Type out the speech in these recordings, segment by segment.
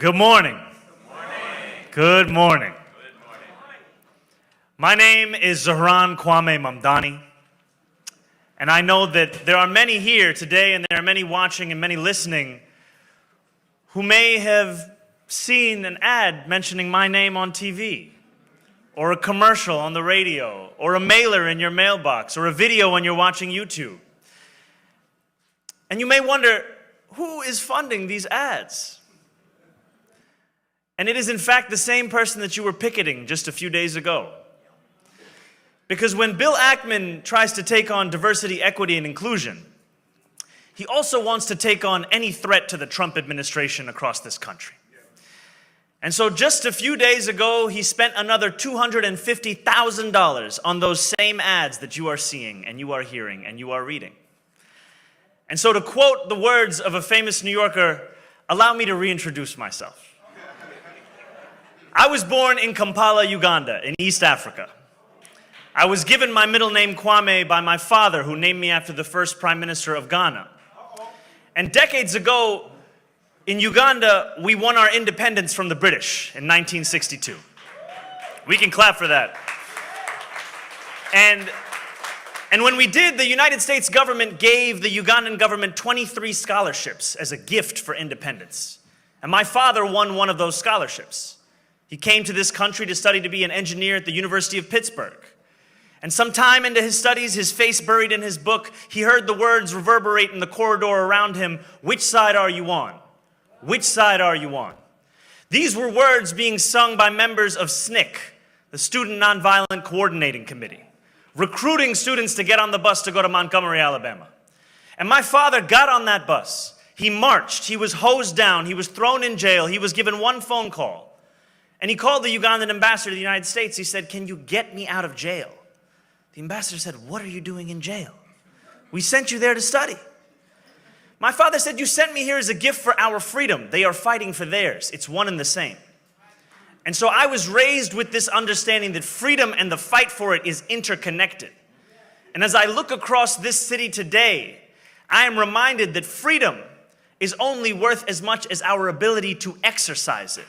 Good morning. Good morning. My name is Zohran Mamdani, and I know that there are many here today, and there are many watching and many listening who may have seen an ad mentioning my name on TV, or a commercial on the radio, or a mailer in your mailbox, or a video when you're watching YouTube. And you may wonder, who is funding these ads? And it is in fact the same person that you were picketing just a few days ago. Because when Bill Ackman tries to take on diversity, equity, and inclusion, he also wants to take on any threat to the Trump administration across this country. And so just a few days ago, he spent another $250,000 on those same ads that you are seeing, and you are hearing, and you are reading. And so to quote the words of a famous New Yorker, allow me to reintroduce myself. I was born in Kampala, Uganda, in East Africa. I was given my middle name Kwame by my father, who named me after the first Prime Minister of Ghana. And decades ago, in Uganda, we won our independence from the British in 1962. We can clap for that. And when we did, the United States government gave the Ugandan government 23 scholarships as a gift for independence. And my father won one of those scholarships. He came to this country to study to be an engineer at the University of Pittsburgh. And sometime into his studies, his face buried in his book, he heard the words reverberate in the corridor around him, "Which side are you on? Which side are you on?" These were words being sung by members of SNCC, the Student Nonviolent Coordinating Committee, recruiting students to get on the bus to go to Montgomery, Alabama. And my father got on that bus. He marched. He was hosed down. He was thrown in jail. He was given one phone call. And he called the Ugandan ambassador to the United States. He said, "Can you get me out of jail?" The ambassador said, "What are you doing in jail? We sent you there to study." My father said, "You sent me here as a gift for our freedom. They are fighting for theirs. It's one and the same." And so I was raised with this understanding that freedom and the fight for it is interconnected. And as I look across this city today, I am reminded that freedom is only worth as much as our ability to exercise it.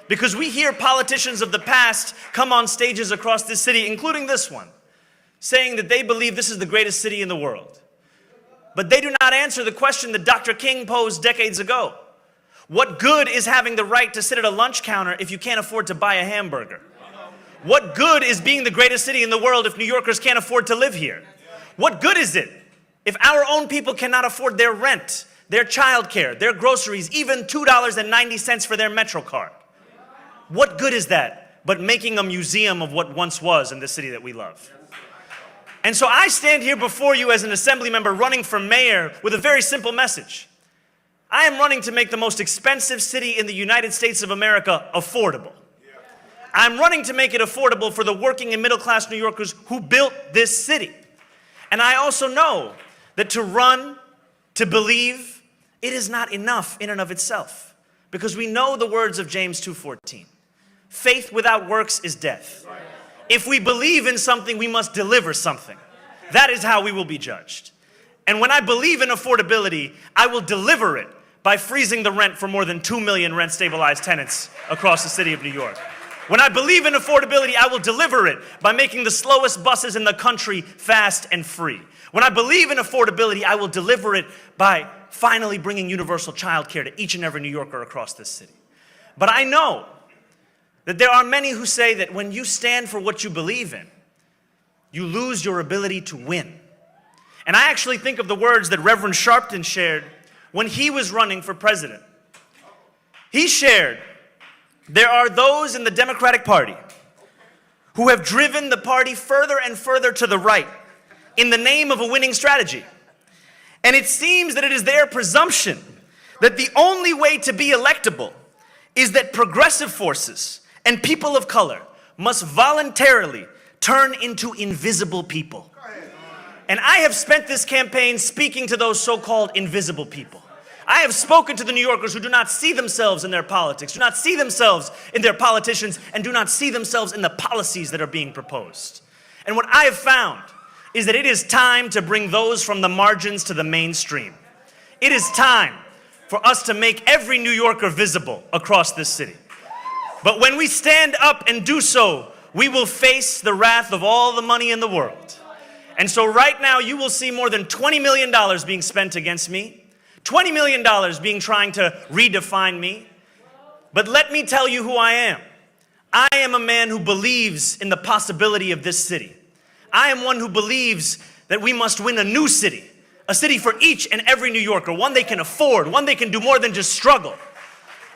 Because we hear politicians of the past come on stages across this city, including this one, saying that they believe this is the greatest city in the world. But they do not answer the question that Dr. King posed decades ago. What good is having the right to sit at a lunch counter if you can't afford to buy a hamburger? What good is being the greatest city in the world if New Yorkers can't afford to live here? What good is it if our own people cannot afford their rent, their childcare, their groceries, even $2.90 for their Metro card? What good is that but making a museum of what once was in the city that we love? And so I stand here before you as an assembly member running for mayor with a very simple message. I am running to make the most expensive city in the United States of America affordable. I'm running to make it affordable for the working and middle class New Yorkers who built this city. And I also know that to run, to believe, it is not enough in and of itself. Because we know the words of James 2:14. Faith without works is death. If we believe in something, we must deliver something. That is how we will be judged. And when I believe in affordability, I will deliver it by freezing the rent for more than 2 million rent-stabilized tenants across the city of New York. When I believe in affordability, I will deliver it by making the slowest buses in the country fast and free. When I believe in affordability, I will deliver it by finally bringing universal childcare to each and every New Yorker across this city. But I know that there are many who say that when you stand for what you believe in, you lose your ability to win. And I actually think of the words that Reverend Sharpton shared when he was running for president. He shared, "There are those in the Democratic Party who have driven the party further and further to the right in the name of a winning strategy. And it seems that it is their presumption that the only way to be electable is that progressive forces and people of color must voluntarily turn into invisible people." And I have spent this campaign speaking to those so-called invisible people. I have spoken to the New Yorkers who do not see themselves in their politics, do not see themselves in their politicians, and do not see themselves in the policies that are being proposed. And what I have found is that it is time to bring those from the margins to the mainstream. It is time for us to make every New Yorker visible across this city. But when we stand up and do so, we will face the wrath of all the money in the world. And so right now, you will see more than $20 million being spent against me, $20 million being trying to redefine me. But let me tell you who I am. I am a man who believes in the possibility of this city. I am one who believes that we must win a new city, a city for each and every New Yorker, one they can afford, one they can do more than just struggle.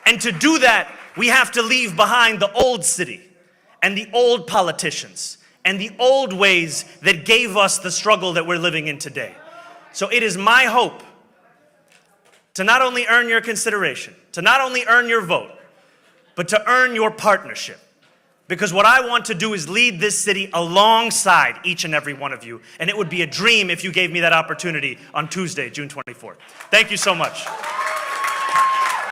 And to do that, we have to leave behind the old city and the old politicians and the old ways that gave us the struggle that we're living in today. So it is my hope to not only earn your consideration, to not only earn your vote, but to earn your partnership. Because what I want to do is lead this city alongside each and every one of you. And it would be a dream if you gave me that opportunity on Tuesday, June 24th. Thank you so much.